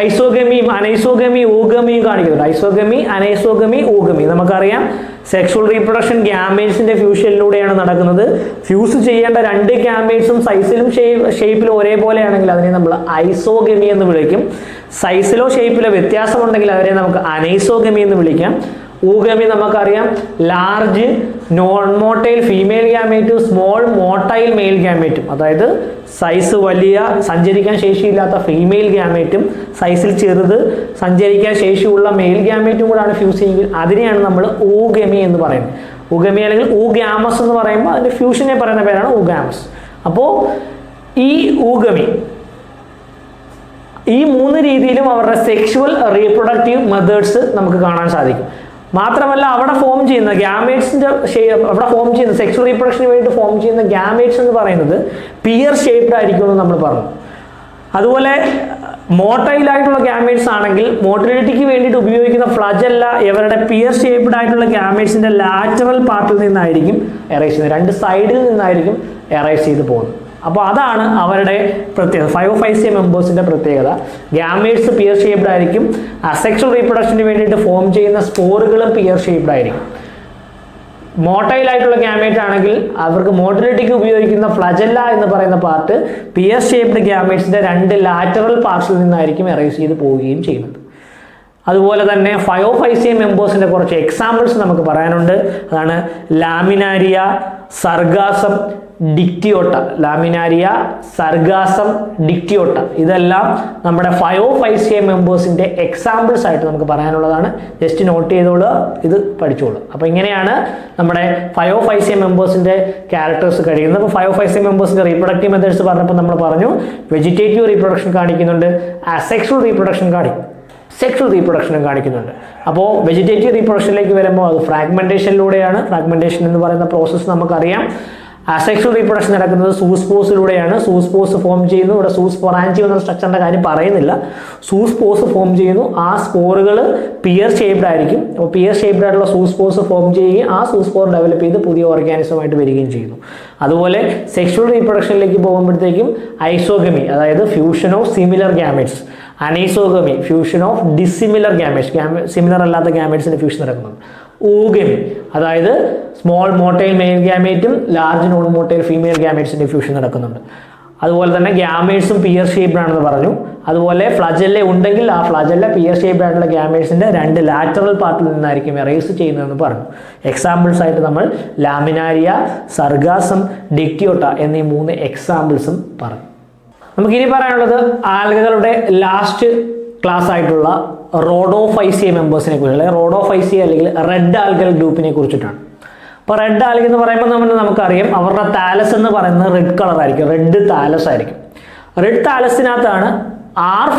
ഐസോഗമിയും അനൈസോഗമിയും ഊഗമിയും കാണിക്കുന്നുണ്ട്. ഐസോഗമി, അനൈസോഗമി, ഊഗമി. നമുക്കറിയാം സെക്ഷൽ റീപ്രൊഡക്ഷൻ ഗ്യാമേറ്റ്സിന്റെ ഫ്യൂഷനിലൂടെയാണ് നടക്കുന്നത്. ഫ്യൂസ് ചെയ്യേണ്ട രണ്ട് ഗ്യാമേറ്റ്സും സൈസിലും ഷേപ്പിലും ഒരേപോലെയാണെങ്കിൽ അതിനെ നമ്മൾ ഐസോഗമി എന്ന് വിളിക്കും. സൈസിലോ ഷേപ്പിലോ വ്യത്യാസമുണ്ടെങ്കിൽ അവരെ നമുക്ക് അനൈസോഗമി എന്ന് വിളിക്കാം. ഊഗമി നമുക്കറിയാം ലാർജ് നോൺ മോട്ടൈൽ ഫീമെയിൽ ഗ്യാമേറ്റും സ്മോൾ മോട്ടൈൽ മെയിൽ ഗ്യാമേറ്റും, അതായത് സൈസ് വലിയ സഞ്ചരിക്കാൻ ശേഷിയില്ലാത്ത ഫീമെയിൽ ഗ്യാമേറ്റും സൈസിൽ ചെറുത് സഞ്ചരിക്കാൻ ശേഷിയുള്ള മെയിൽ ഗ്യാമേറ്റും കൂടാണ് ഫ്യൂസ് ചെയ്യുന്നത്. അതിനെയാണ് നമ്മൾ ഊഗമി എന്ന് പറയുന്നത്. ഊഗമി അല്ലെങ്കിൽ ഊഗ്യാമസ് എന്ന് പറയുമ്പോൾ അതിൻ്റെ ഫ്യൂഷനെ പറയുന്ന പേരാണ് ഊഗ്യാമസ്. അപ്പോൾ ഈ ഊഗമി ഈ മൂന്ന് രീതിയിലും അവരുടെ സെക്ഷുവൽ റീപ്രൊഡക്റ്റീവ് മെത്തേഡ്സ് നമുക്ക് കാണാൻ സാധിക്കും. മാത്രമല്ല അവിടെ ഫോം ചെയ്യുന്ന ഗ്യാമേറ്റ്സിന്റെ അവിടെ ഫോം ചെയ്യുന്ന സെക്ഷൽ റീപ്രൊഡക്ഷന് വേണ്ടി ഫോം ചെയ്യുന്ന ഗ്യാമേറ്റ്സ് എന്ന് പറയുന്നത് പിയർ ഷേപ്ഡ് ആയിരിക്കും എന്ന് നമ്മൾ പറഞ്ഞു. അതുപോലെ മോട്ടൈൽ ആയിട്ടുള്ള ഗ്യാമേറ്റ്സ് ആണെങ്കിൽ മോട്ടിലിറ്റിക്ക് വേണ്ടിയിട്ട് ഉപയോഗിക്കുന്ന ഫ്ലജല്ല ഇവരുടെ പിയർ ഷേപ്ഡ് ആയിട്ടുള്ള ഗ്യാമേറ്റ്സിന്റെ ലാറ്ററൽ പാർട്ടിൽ നിന്നായിരിക്കും എറൈസ് ചെയ്യുന്നത്, രണ്ട് സൈഡിൽ നിന്നായിരിക്കും എറൈസ് ചെയ്ത് പോകുന്നത്. അപ്പോൾ അതാണ് അവരുടെ പ്രത്യേകത. 505C മെമ്പേഴ്സിന്റെ പ്രത്യേകത. ഗ്യാമേറ്റ്സ് പിയർ ഷേപ്ഡ് ആയിരിക്കും. അസെക്ഷൽ റീപ്രൊഡക്ഷന് വേണ്ടിയിട്ട് ഫോം ചെയ്യുന്ന സ്പോറുകളും പിയർ ഷേപ്ഡ് ആയിരിക്കും. മോട്ടൈൽ ആയിട്ടുള്ള ഗ്യാമേറ്റ് ആണെങ്കിൽ അവർക്ക് മോട്ടിലിറ്റിക്ക് ഉപയോഗിക്കുന്ന ഫ്ലജല്ല എന്ന് പറയുന്ന പാർട്ട് പിയർ ഷേപ്ഡ് ഗ്യാമേറ്റ്സിന്റെ രണ്ട് ലാറ്ററൽ പാർട്സിൽ നിന്നായിരിക്കും എറൈസ് ചെയ്ത് പോവുകയും ചെയ്യുന്നത്. അതുപോലെ തന്നെ 505C മെമ്പേഴ്സിന്റെ കുറച്ച് എക്സാമ്പിൾസ് നമുക്ക് പറയാനുണ്ട്. അതാണ് ലാമിനാരിയ, സർഗാസം, ഡിക്റ്റിയോട്ട. ലാമിനാരിയ, സർഗാസം, ഡിക്റ്റിയോട്ട ഇതെല്ലാം നമ്മുടെ 505C മെമ്പേഴ്സിന്റെ എക്സാമ്പിൾസ് ആയിട്ട് നമുക്ക് പറയാനുള്ളതാണ്. ജസ്റ്റ് നോട്ട് ചെയ്തോളുക, ഇത് പഠിച്ചോളൂ. അപ്പോൾ ഇങ്ങനെയാണ് നമ്മുടെ 505C മെമ്പേഴ്സിന്റെ ക്യാരക്ടേഴ്സ് കഴിയുന്നത്. അപ്പോൾ 505C മെമ്പേഴ്സിന്റെ റീപ്രൊഡക്റ്റീവ് മെത്തേഡ്സ് പറഞ്ഞപ്പോൾ നമ്മൾ പറഞ്ഞു വെജിറ്റേറ്റീവ് റീപ്രൊഡക്ഷൻ കാണിക്കുന്നുണ്ട്, അസെക്ഷൽ റീപ്രൊഡക്ഷൻ സെക്ഷൽ റീപ്രൊഡക്ഷനും കാണിക്കുന്നുണ്ട്. അപ്പോൾ വെജിറ്റേറ്റീവ് റീപ്രൊഡക്ഷനിലേക്ക് വരുമ്പോൾ അത് ഫ്രാഗ്മെന്റേഷനിലൂടെയാണ്. ഫ്രാഗ്മെന്റേഷൻ എന്ന് പറയുന്ന പ്രോസസ്സ് നമുക്കറിയാം. അസെക്ഷൽ റീപ്രൊഡക്ഷൻ നടക്കുന്നത് സൂസ്പോസിലൂടെയാണ്. സൂസ്പോസ് ഫോം ചെയ്യുന്നു. ഇവിടെ സൂസ്പൊറാൻജിയം എന്ന സ്ട്രക്ചറിന്റെ കാര്യം പറയുന്നില്ല. സൂസ്പോസ് ഫോം ചെയ്യുന്നു. ആ സ്പോറുകൾ പിയർ ഷേപ്ഡ് ആയിരിക്കും. അപ്പോൾ പിയർ ഷേപ്ഡ് ആയിട്ടുള്ള സൂസ്പോസ് ഫോം ചെയ്യുകയും ആ സൂസ്പോർ ഡെവലപ്പ് ചെയ്ത് പുതിയ ഓർഗാനിസമായിട്ട് വരികയും ചെയ്യുന്നു. അതുപോലെ സെക്ഷൽ റീപ്രൊഡക്ഷനിലേക്ക് പോകുമ്പോഴത്തേക്കും ഐസോഗമി, അതായത് fusion of similar gametes, anisogamy fusion of dissimilar gametes, similar അല്ലാത്ത ഗ്യാമേറ്റ്സിന്റെ ഫ്യൂഷൻ നടക്കുന്നുണ്ട്. ഊഗമി, അതായത് സ്മോൾ മോട്ടൈൽ മെയിൽ ഗ്യാമേറ്റും ലാർജ് നോൺ മോട്ടൈൽ ഫീമെയിൽ ഗ്യാമേറ്റ്സിന്റെ ഫ്യൂഷൻ നടക്കുന്നുണ്ട്. അതുപോലെ തന്നെ ഗ്യാമേറ്റ്സും പിയർ ഷേപ്ഡ് ആണെന്ന് പറഞ്ഞു. അതുപോലെ ഫ്ലജല്ല ഉണ്ടെങ്കിൽ ആ ഫ്ലജല്ല പിയർ ഷേപ്ഡ് ആയിട്ടുള്ള ഗ്യാമേറ്റ്സിന്റെ രണ്ട് ലാറ്ററൽ പാർട്ടിൽ നിന്നായിരിക്കും എറേസ് ചെയ്യുന്നതെന്ന് പറഞ്ഞു. എക്സാമ്പിൾസ് ആയിട്ട് നമ്മൾ ലാമിനാരിയ, സർഗാസം, ഡിക്റ്റിയോട്ട എന്നീ മൂന്ന് എക്സാമ്പിൾസും പറഞ്ഞു. നമുക്കിനി പറയാനുള്ളത് ആൽഗകളുടെ ലാസ്റ്റ് ക്ലാസ് ആയിട്ടുള്ള റോഡോഫൈസിയ മെമ്പേഴ്സിനെ കുറിച്ച്, അല്ലെങ്കിൽ റോഡോഫൈസിയ അല്ലെങ്കിൽ റെഡ് ആൽഗൽ ഗ്രൂപ്പിനെ കുറിച്ചിട്ടാണ്. അപ്പോൾ റെഡ് ആൽഗ എന്ന് പറയുമ്പോൾ നമുക്കറിയാം അവരുടെ താലസ് എന്ന് പറയുന്നത് റെഡ് കളർ ആയിരിക്കും, റെഡ് താലസ് ആയിരിക്കും. റെഡ് താലസിനകത്താണ്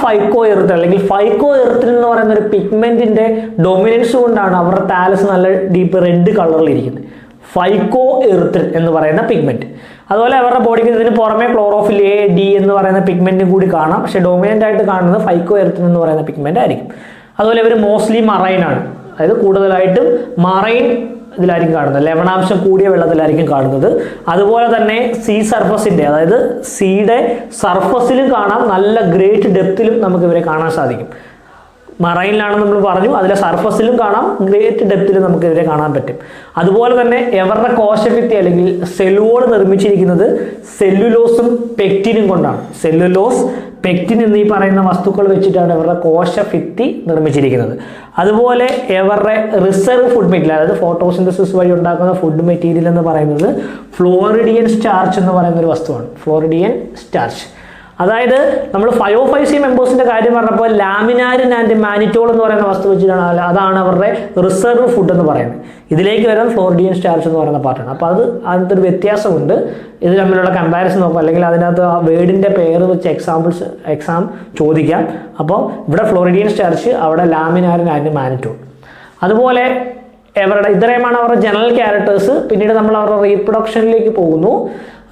ഫൈക്കോ എറിത്രൽ അല്ലെങ്കിൽ ഫൈക്കോ എറിത്രൽ എന്ന് പറയുന്ന ഒരു പിഗ്മെന്റിന്റെ ഡൊമിനൻസ് കൊണ്ടാണ് അവരുടെ താലസ് നല്ല ഡീപ്പ് റെഡ് കളറിൽ ഇരിക്കുന്നത്. ഫൈക്കോ എറിത്രൽ എന്ന് പറയുന്ന പിഗ്മെന്റ്. അതുപോലെ അവരുടെ ബോഡിക്ക് ഇതിന് പുറമെ ക്ലോറോഫിൽ എ, ഡി എന്ന് പറയുന്ന പിഗ്മെന്റും കൂടി കാണാം. പക്ഷേ ഡോമിനന്റ് ആയിട്ട് കാണുന്നത് ഫൈക്കോ എറിത്രൽ എന്ന് പറയുന്ന പിഗ്മെന്റ് ആയിരിക്കും. അതുപോലെ ഇവർ മോസ്റ്റ്ലി മറൈൻ ആണ്, അതായത് കൂടുതലായിട്ടും മറൈൻ ഇതിലായിരിക്കും കാണുന്നത്, ലവണാംശം കൂടിയ വെള്ളത്തിലായിരിക്കും കാണുന്നത്. അതുപോലെ തന്നെ സീ സർഫസിന്റെ, അതായത് സീയുടെ സർഫസിലും കാണാം, നല്ല ഗ്രേറ്റ് ഡെപ്തിലും നമുക്ക് ഇവരെ കാണാൻ സാധിക്കും. മറൈനിലാണെന്ന് നമ്മൾ പറഞ്ഞു, അതിലെ സർഫസിലും കാണാം, ഗ്രേറ്റ് ഡെപ്തിലും നമുക്ക് ഇവരെ കാണാൻ പറ്റും. അതുപോലെ തന്നെ ഇവരുടെ കോശഭിത്തി അല്ലെങ്കിൽ സെല്ലുകൾ നിർമ്മിച്ചിരിക്കുന്നത് സെല്ലുലോസും പെക്റ്റിനും കൊണ്ടാണ്. സെല്ലുലോസ്, പെക്റ്റിൻ എന്നീ പറയുന്ന വസ്തുക്കൾ വെച്ചിട്ടാണ് ഇവരുടെ കോശഭിത്തി നിർമ്മിച്ചിരിക്കുന്നത്. അതുപോലെ ഇവരുടെ റിസർവ് ഫുഡ് മെറ്റീരിയൽ, അതായത് ഫോട്ടോസിന്തസിസ് വഴി ഉണ്ടാക്കുന്ന ഫുഡ് മെറ്റീരിയൽ എന്ന് പറയുന്നത് ഫ്ലോറിഡിയൻ സ്റ്റാർച്ച് എന്ന് പറയുന്ന ഒരു വസ്തുവാണ്, ഫ്ലോറിഡിയൻ സ്റ്റാർച്ച്. അതായത് നമ്മൾ 505C മെമ്പേഴ്സിന്റെ കാര്യം പറഞ്ഞപ്പോൾ ലാമിനാരിൻ ആൻഡ് മാനിറ്റോൾ എന്ന് പറയുന്ന വസ്തു വെച്ചിട്ടാണ് അതാണ് അവരുടെ റിസർവ് ഫുഡ് എന്ന് പറയുന്നത്. ഇതിലേക്ക് വരാൻ ഫ്ലോറിഡിയൻ സ്റ്റാർച്ച് എന്ന് പറയുന്ന പാർട്ടാണ്. അപ്പോൾ അതിനകത്ത് ഒരു വ്യത്യാസമുണ്ട്. ഇത് തമ്മിലുള്ള കമ്പാരിസൺ നോക്കാം, അല്ലെങ്കിൽ അതിനകത്ത് ആ വേർഡിന്റെ പേര് വെച്ച് എക്സാം ചോദിക്കാം. അപ്പോൾ ഇവിടെ ഫ്ലോറിഡിയൻ സ്റ്റാർച്ച്, അവിടെ ലാമിനാരിൻ ആൻഡ് മാനിറ്റോൾ. അതുപോലെ ഇത്രയുമാണ് അവരുടെ ജനറൽ ക്യാരക്ടേഴ്സ്. പിന്നീട് നമ്മൾ അവരുടെ റീപ്രൊഡക്ഷനിലേക്ക് പോകുന്നു.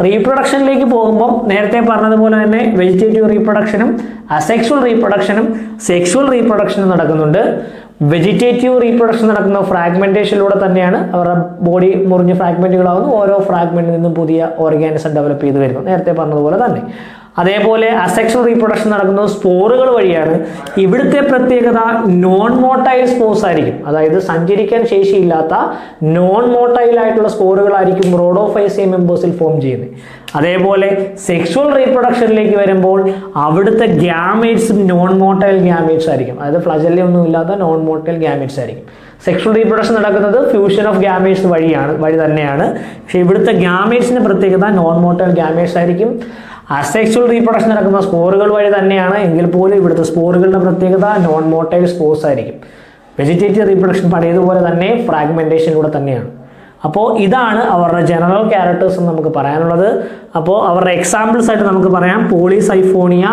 റീപ്രൊഡക്ഷനിലേക്ക് പോകുമ്പോൾ നേരത്തെ പറഞ്ഞതുപോലെ തന്നെ വെജിറ്റേറ്റീവ് റീപ്രൊഡക്ഷനും അസെക്ഷുവൽ റീപ്രൊഡക്ഷനും സെക്ഷുവൽ റീപ്രൊഡക്ഷനും നടക്കുന്നുണ്ട്. വെജിറ്റേറ്റീവ് റീപ്രൊഡക്ഷൻ നടക്കുന്ന ഫ്രാഗ്മെന്റേഷനിലൂടെ തന്നെയാണ്. അവരുടെ ബോഡി മുറിഞ്ഞ് ഫ്രാഗ്മെന്റുകളാവുന്നു. ഓരോ ഫ്രാഗ്മെന്റിൽ നിന്നും പുതിയ ഓർഗാനിസം ഡെവലപ്പ് ചെയ്ത് വരുന്നു, നേരത്തെ പറഞ്ഞതുപോലെ തന്നെ. അതേപോലെ അസെക്ഷുവൽ റീപ്രൊഡക്ഷൻ നടക്കുന്നത് സ്പോറുകൾ വഴിയാണ്. ഇവിടുത്തെ പ്രത്യേകത നോൺ മോട്ടൈൽ സ്പോർസ് ആയിരിക്കും. അതായത് സഞ്ചരിക്കാൻ ശേഷിയില്ലാത്ത നോൺ മോട്ടൈൽ ആയിട്ടുള്ള സ്പോറുകളായിരിക്കും റോഡോഫൈസിയ മെമ്പേഴ്സിൽ ഫോം ചെയ്യുന്നത്. അതേപോലെ സെക്ഷുവൽ റീപ്രൊഡക്ഷനിലേക്ക് വരുമ്പോൾ അവിടുത്തെ ഗ്യാമേറ്റ്സും നോൺ മോട്ടൈൽ ഗ്യാമേറ്റ്സ് ആയിരിക്കും. അതായത് ഫ്ലജല്ല ഒന്നും ഇല്ലാത്ത നോൺ മോട്ടൈൽ ഗ്യാമേറ്റ്സ് ആയിരിക്കും. സെക്ഷുവൽ റീപ്രൊഡക്ഷൻ നടക്കുന്നത് ഫ്യൂഷൻ ഓഫ് ഗ്യാമേറ്റ്സ് വഴി തന്നെയാണ്. പക്ഷേ ഇവിടുത്തെ ഗ്യാമേറ്റ്സിന്റെ പ്രത്യേകത നോൺ മോട്ടൈൽ ഗ്യാമേറ്റ്സ് ആയിരിക്കും. അസെക്ഷുവൽ റീപ്രൊഡക്ഷൻ നടക്കുന്ന സ്പോറുകൾ വഴി തന്നെയാണ്, എങ്കിൽ പോലും ഇവിടുത്തെ സ്പോറുകളുടെ പ്രത്യേകത നോൺ മോട്ടൈൽ സ്പോർസ് ആയിരിക്കും. വെജിറ്റേറ്റീവ് റീപ്രൊഡക്ഷൻ പഴയതുപോലെ തന്നെ ഫ്രാഗ്മെന്റേഷനിലൂടെ തന്നെയാണ്. അപ്പോൾ ഇതാണ് അവരുടെ ജനറൽ ക്യാരക്ടേഴ്സ് എന്ന് നമുക്ക് പറയാനുള്ളത്. അപ്പോൾ അവരുടെ എക്സാമ്പിൾസ് ആയിട്ട് നമുക്ക് പറയാം പോളിസൈഫോണിയ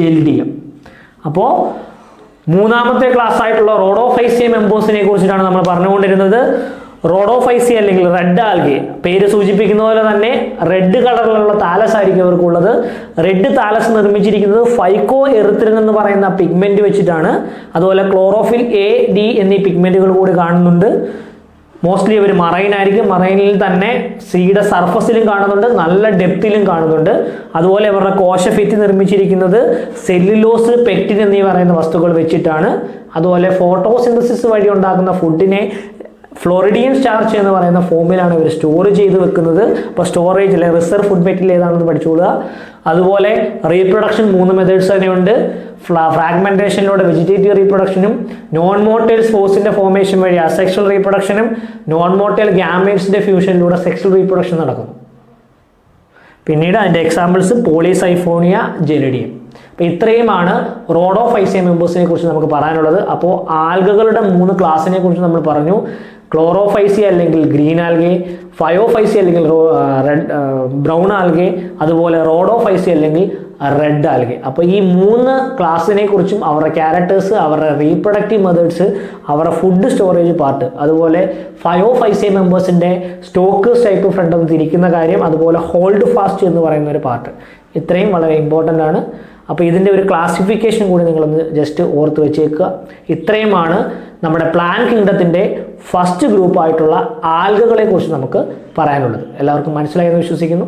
ജെലിഡിയം. അപ്പോൾ മൂന്നാമത്തെ ക്ലാസ് ആയിട്ടുള്ള റോഡോഫൈസിയ മെമ്പേഴ്സിനെ കുറിച്ചിട്ടാണ് നമ്മൾ പറഞ്ഞുകൊണ്ടിരുന്നത്. റോഡോഫൈസിയ അല്ലെങ്കിൽ റെഡ് ആൽഗെ, പേര് സൂചിപ്പിക്കുന്ന പോലെ തന്നെ റെഡ് കളറിലുള്ള താലസ് ആയിരിക്കും അവർക്കുള്ളത്. റെഡ് താലസ് നിർമ്മിച്ചിരിക്കുന്നത് ഫൈക്കോ എറിത്രിൻ എന്ന് പറയുന്ന പിഗ്മെന്റ് വെച്ചിട്ടാണ്. അതുപോലെ ക്ലോറോഫിൽ A, D എന്നീ പിഗ്മെന്റുകൾ കൂടി കാണുന്നുണ്ട്. മോസ്റ്റ്ലി ഇവർ മറൈൻ ആയിരിക്കും. മറൈനിൽ തന്നെ സീയുടെ സർഫസിലും കാണുന്നുണ്ട്, നല്ല ഡെപ്തിലും കാണുന്നുണ്ട്. അതുപോലെ ഇവരുടെ കോശഭിത്തി നിർമ്മിച്ചിരിക്കുന്നത് സെല്ലുലോസ്, പെക്റ്റിൻ എന്നീ പറയുന്ന വസ്തുക്കൾ വെച്ചിട്ടാണ്. അതുപോലെ ഫോട്ടോസിന്തസിസ് വഴി ഉണ്ടാക്കുന്ന ഫുഡിനെ ഫ്ലോറിഡിയൻ സ്റ്റാർച്ച് എന്ന് പറയുന്ന ഫോമിലാണ് ഇവർ സ്റ്റോർ ചെയ്ത് വെക്കുന്നത്. അപ്പോൾ സ്റ്റോറേജ് അല്ലെങ്കിൽ റിസർവ് ഫുഡ് മെറ്റീരിയൽ ഏതാണെന്ന് പഠിച്ചോളുക. അതുപോലെ റീപ്രൊഡക്ഷൻ 3 മെത്തേഡ്സ് തന്നെയുണ്ട്. ഫ്രാഗ്മെന്റേഷനിലൂടെ വെജിറ്റേറ്റീവ് റീപ്രൊഡക്ഷനും നോൺ മോട്ടൈൽ സ്പോർസിന്റെ ഫോർമേഷൻ വഴി അസെക്ഷുവൽ റീപ്രൊഡക്ഷനും നോൺ മോട്ടൈൽ ഗ്യാമേറ്റ്സിന്റെ ഫ്യൂഷനിലൂടെ സെക്ഷുവൽ റീപ്രൊഡക്ഷൻ നടക്കുന്നു. പിന്നീട് അതിന്റെ എക്സാമ്പിൾസ് പോളിസൈഫോണിയ ജെലിഡിയം. അപ്പോൾ ഇത്രയുമാണ് റോഡോഫൈസിയ മെമ്പേഴ്സിനെ കുറിച്ച് നമുക്ക് പറയാനുള്ളത്. അപ്പോൾ ആൽഗകളുടെ 3 ക്ലാസ്സിനെ കുറിച്ച് നമ്മൾ പറഞ്ഞു. ക്ലോറോഫൈസിയ അല്ലെങ്കിൽ ഗ്രീൻ ആൽഗെ, ഫയോഫൈസിയ അല്ലെങ്കിൽ ബ്രൗൺ ആൽഗെ, അതുപോലെ റോഡോഫൈസിയ അല്ലെങ്കിൽ റെഡ് ആൽഗെ. അപ്പോൾ ഈ 3 ക്ലാസ്സിനെ കുറിച്ചും അവരുടെ ക്യാരക്ടേഴ്സ്, അവരുടെ റീപ്രൊഡക്റ്റീവ് മെത്തേഡ്സ്, അവരുടെ ഫുഡ് സ്റ്റോറേജ് പാർട്ട്, അതുപോലെ ഫയോഫൈസിയ മെമ്പേഴ്സിൻ്റെ സ്റ്റോക്കേഴ്സ് ടൈപ്പ് ഫ്രണ്ട് ഒന്ന് തിരിക്കുന്ന കാര്യം, അതുപോലെ ഹോൾഡ് ഫാസ്റ്റ് എന്ന് പറയുന്ന ഒരു പാർട്ട്, ഇത്രയും വളരെ ഇമ്പോർട്ടൻ്റ് ആണ്. അപ്പോൾ ഇതിൻ്റെ ഒരു ക്ലാസിഫിക്കേഷൻ കൂടി നിങ്ങളൊന്ന് ജസ്റ്റ് ഓർത്ത് വെച്ചേക്കുക. ഇത്രയുമാണ് നമ്മുടെ പ്ലാന്റ് കിങ്ഡത്തിൻ്റെ ഫസ്റ്റ് ഗ്രൂപ്പായിട്ടുള്ള ആൽഗകളെ കുറിച്ച് നമുക്ക് പറയാനുള്ളത്. എല്ലാവർക്കും മനസ്സിലായെന്ന് വിശ്വസിക്കുന്നു.